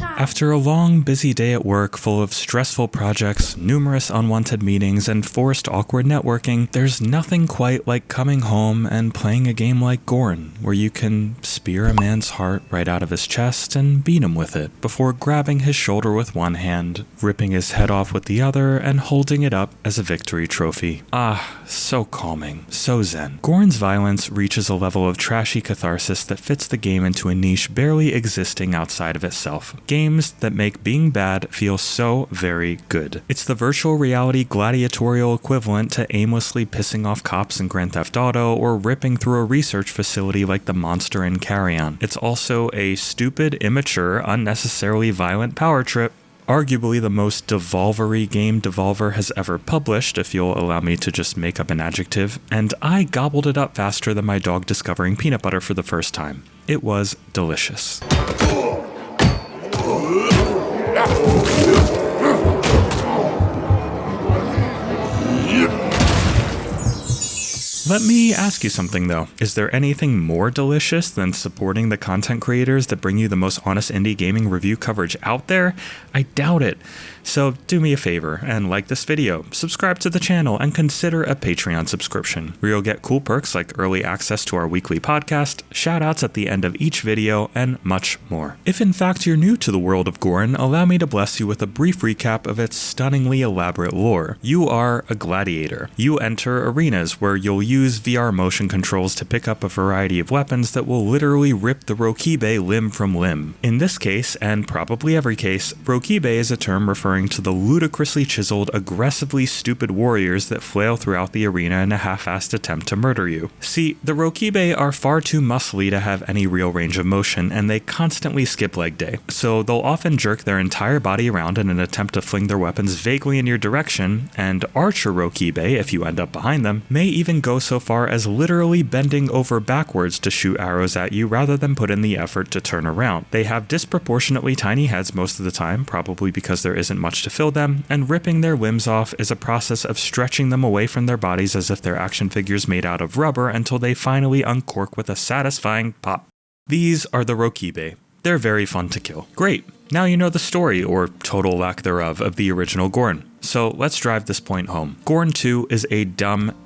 After a long, busy day at work full of stressful projects, numerous unwanted meetings, and forced awkward networking, there's nothing quite like coming home and playing a game like GORN, where you can spear a man's heart right out of his chest and beat him with it, before grabbing his shoulder with one hand, ripping his head off with the other, and holding it up as a victory trophy. Ah, so calming, so zen. GORN's violence reaches a level of trashy catharsis that fits the game into a niche barely existing outside of itself. Games that make being bad feel so very good. It's the virtual reality gladiatorial equivalent to aimlessly pissing off cops in Grand Theft Auto or ripping through a research facility like the monster in Carrion. It's also a stupid, immature, unnecessarily violent power trip. Arguably the most Devolver-y game Devolver has ever published, if you'll allow me to just make up an adjective, and I gobbled it up faster than my dog discovering peanut butter for the first time. It was delicious. Let me ask you something though. Is there anything more delicious than supporting the content creators that bring you the most honest indie gaming review coverage out there? I doubt it. So do me a favor and like this video, subscribe to the channel, and consider a Patreon subscription, where you'll get cool perks like early access to our weekly podcast, shoutouts at the end of each video, and much more. If in fact you're new to the world of GORN, allow me to bless you with a brief recap of its stunningly elaborate lore. You are a gladiator. You enter arenas where you'll use VR motion controls to pick up a variety of weapons that will literally rip the Rokibe limb from limb. In this case, and probably every case, Rokibe is a term referring to the ludicrously chiseled, aggressively stupid warriors that flail throughout the arena in a half-assed attempt to murder you. See, the Rokibe are far too muscly to have any real range of motion, and they constantly skip leg day, so they'll often jerk their entire body around in an attempt to fling their weapons vaguely in your direction, and archer Rokibe, if you end up behind them, may even go so far as literally bending over backwards to shoot arrows at you rather than put in the effort to turn around. They have disproportionately tiny heads most of the time, probably because there isn't much to fill them, and ripping their limbs off is a process of stretching them away from their bodies as if they're action figures made out of rubber until they finally uncork with a satisfying pop. These are the Rokibe. They're very fun to kill. Great, now you know the story, or total lack thereof, of the original GORN. So let's drive this point home. GORN 2 is a dumb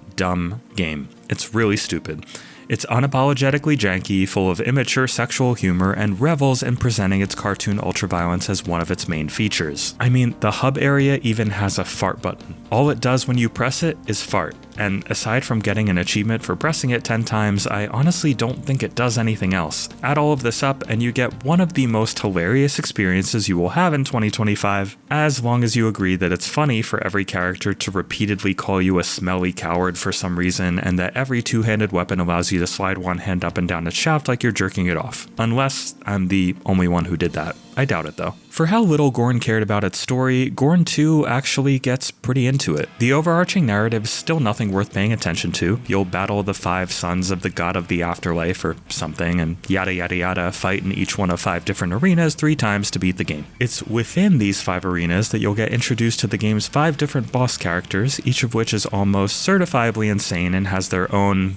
game. It's really stupid. It's unapologetically janky, full of immature sexual humor, and revels in presenting its cartoon ultraviolence as one of its main features. I mean, the hub area even has a fart button. All it does when you press it is fart, and aside from getting an achievement for pressing it 10 times, I honestly don't think it does anything else. Add all of this up, and you get one of the most hilarious experiences you will have in 2025, as long as you agree that it's funny for every character to repeatedly call you a smelly coward for some reason, and that every two-handed weapon allows you to slide one hand up and down its shaft like you're jerking it off. Unless I'm the only one who did that. I doubt it though. For how little GORN cared about its story, GORN 2 actually gets pretty into it. The overarching narrative is still nothing worth paying attention to. You'll battle the 5 sons of the god of the afterlife or something, and yada yada yada, fight in each one of 5 different arenas 3 times to beat the game. It's within these 5 arenas that you'll get introduced to the game's 5 different boss characters, each of which is almost certifiably insane and has their own,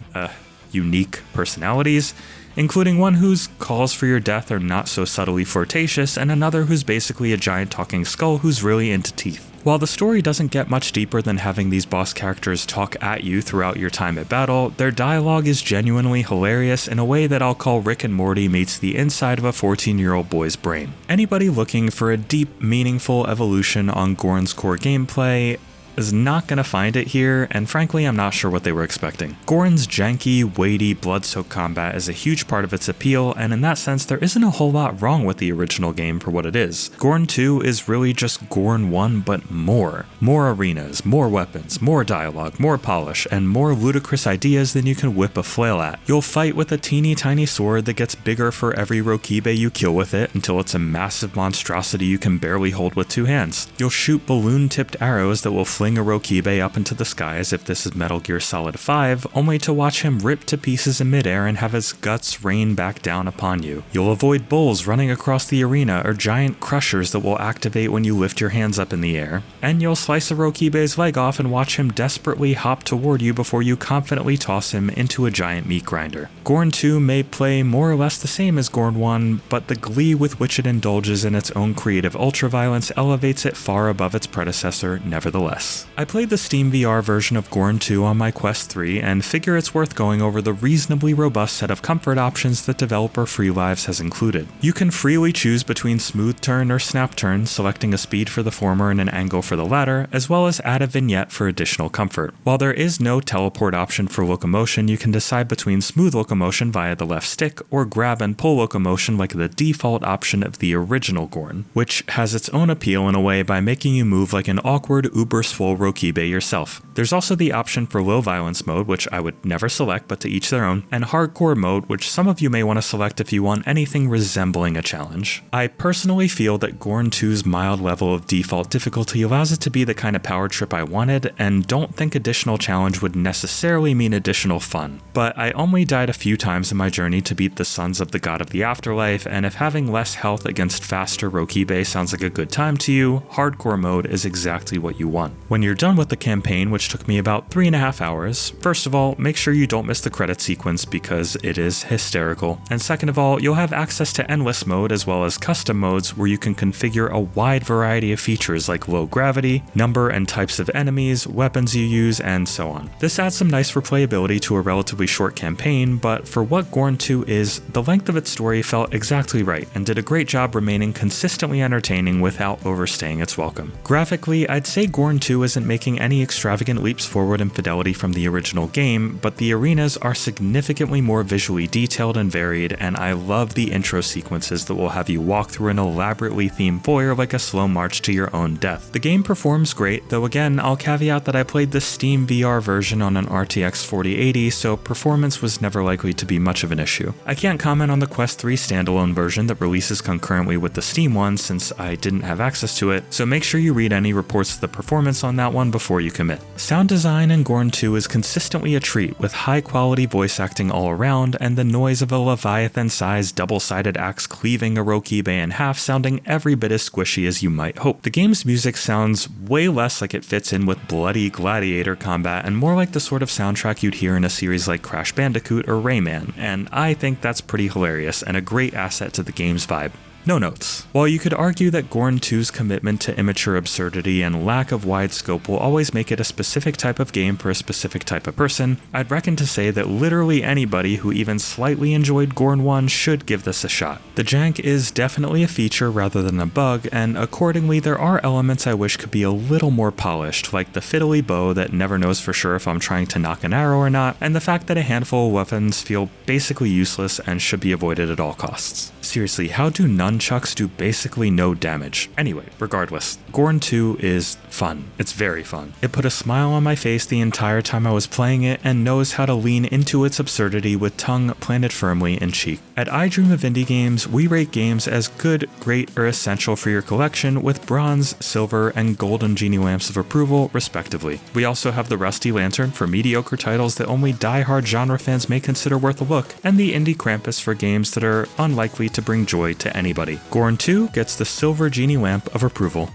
unique personalities, including one whose calls for your death are not so subtly flirtatious, and another who's basically a giant talking skull who's really into teeth. While the story doesn't get much deeper than having these boss characters talk at you throughout your time at battle, their dialogue is genuinely hilarious in a way that I'll call Rick and Morty meets the inside of a 14-year-old boy's brain. Anybody looking for a deep, meaningful evolution on GORN's core gameplay is not gonna find it here, and frankly I'm not sure what they were expecting. GORN's janky, weighty, blood-soaked combat is a huge part of its appeal, and in that sense there isn't a whole lot wrong with the original game for what it is. GORN 2 is really just GORN 1 but more. More arenas, more weapons, more dialogue, more polish, and more ludicrous ideas than you can whip a flail at. You'll fight with a teeny tiny sword that gets bigger for every Rokibe you kill with it until it's a massive monstrosity you can barely hold with 2 hands. You'll shoot balloon-tipped arrows that will fling a Rokibe up into the sky as if this is Metal Gear Solid 5, only to watch him rip to pieces in midair and have his guts rain back down upon you. You'll avoid bulls running across the arena or giant crushers that will activate when you lift your hands up in the air, and you'll slice a Rokibe's leg off and watch him desperately hop toward you before you confidently toss him into a giant meat grinder. GORN 2 may play more or less the same as GORN 1, but the glee with which it indulges in its own creative ultraviolence elevates it far above its predecessor nevertheless. I played the Steam VR version of GORN 2 on my Quest 3 and figure it's worth going over the reasonably robust set of comfort options that developer Free Lives has included. You can freely choose between smooth turn or snap turn, selecting a speed for the former and an angle for the latter, as well as add a vignette for additional comfort. While there is no teleport option for locomotion, you can decide between smooth locomotion via the left stick or grab and pull locomotion like the default option of the original GORN, which has its own appeal in a way by making you move like an awkward uber-swole Rokibe yourself. There's also the option for low violence mode, which I would never select but to each their own, and hardcore mode, which some of you may want to select if you want anything resembling a challenge. I personally feel that GORN 2's mild level of default difficulty allows it to be the kind of power trip I wanted, and don't think additional challenge would necessarily mean additional fun. But I only died a few times in my journey to beat the Sons of the God of the Afterlife, and if having less health against faster Rokibe sounds like a good time to you, hardcore mode is exactly what you want. When you're done with the campaign, which took me about 3.5 hours, first of all, make sure you don't miss the credit sequence because it is hysterical, and second of all, you'll have access to endless mode as well as custom modes where you can configure a wide variety of features like low gravity, number and types of enemies, weapons you use, and so on. This adds some nice replayability to a relatively short campaign, but for what GORN 2 is, the length of its story felt exactly right and did a great job remaining consistently entertaining without overstaying its welcome. Graphically, I'd say GORN 2 isn't making any extravagant leaps forward in fidelity from the original game, but the arenas are significantly more visually detailed and varied, and I love the intro sequences that will have you walk through an elaborately themed foyer like a slow march to your own death. The game performs great, though again, I'll caveat that I played the Steam VR version on an RTX 4080, so performance was never likely to be much of an issue. I can't comment on the Quest 3 standalone version that releases concurrently with the Steam one since I didn't have access to it, so make sure you read any reports of the performance on that one before you commit. Sound design in GORN 2 is consistently a treat, with high quality voice acting all around and the noise of a Leviathan-sized double-sided axe cleaving a Rokibe in half sounding every bit as squishy as you might hope. The game's music sounds way less like it fits in with bloody gladiator combat and more like the sort of soundtrack you'd hear in a series like Crash Bandicoot or Rayman, and I think that's pretty hilarious and a great asset to the game's vibe. No notes. While you could argue that GORN 2's commitment to immature absurdity and lack of wide scope will always make it a specific type of game for a specific type of person, I'd reckon to say that literally anybody who even slightly enjoyed GORN 1 should give this a shot. The jank is definitely a feature rather than a bug, and accordingly there are elements I wish could be a little more polished, like the fiddly bow that never knows for sure if I'm trying to knock an arrow or not, and the fact that a handful of weapons feel basically useless and should be avoided at all costs. Seriously, how do nunchucks do basically no damage? Anyway, regardless, GORN 2 is fun. It's very fun. It put a smile on my face the entire time I was playing it and knows how to lean into its absurdity with tongue planted firmly in cheek. At I Dream of Indie Games, we rate games as good, great, or essential for your collection with bronze, silver, and golden genie lamps of approval, respectively. We also have the Rusty Lantern for mediocre titles that only die-hard genre fans may consider worth a look, and the Indie Krampus for games that are unlikely to bring joy to anybody. GORN 2 gets the silver genie lamp of approval.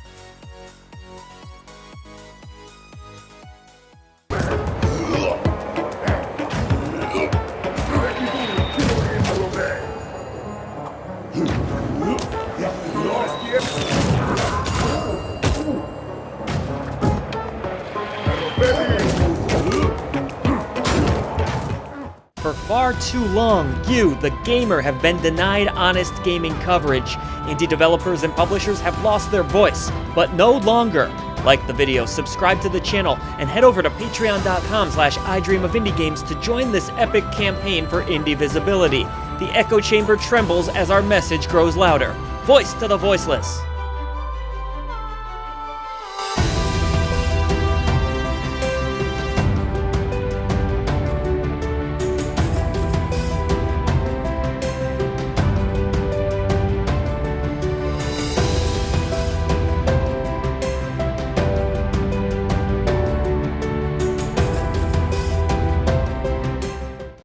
For far too long, you, the gamer, have been denied honest gaming coverage. Indie developers and publishers have lost their voice, but no longer. Like the video, subscribe to the channel, and head over to patreon.com/idreamofindiegames to join this epic campaign for indie visibility. The echo chamber trembles as our message grows louder. Voice to the voiceless.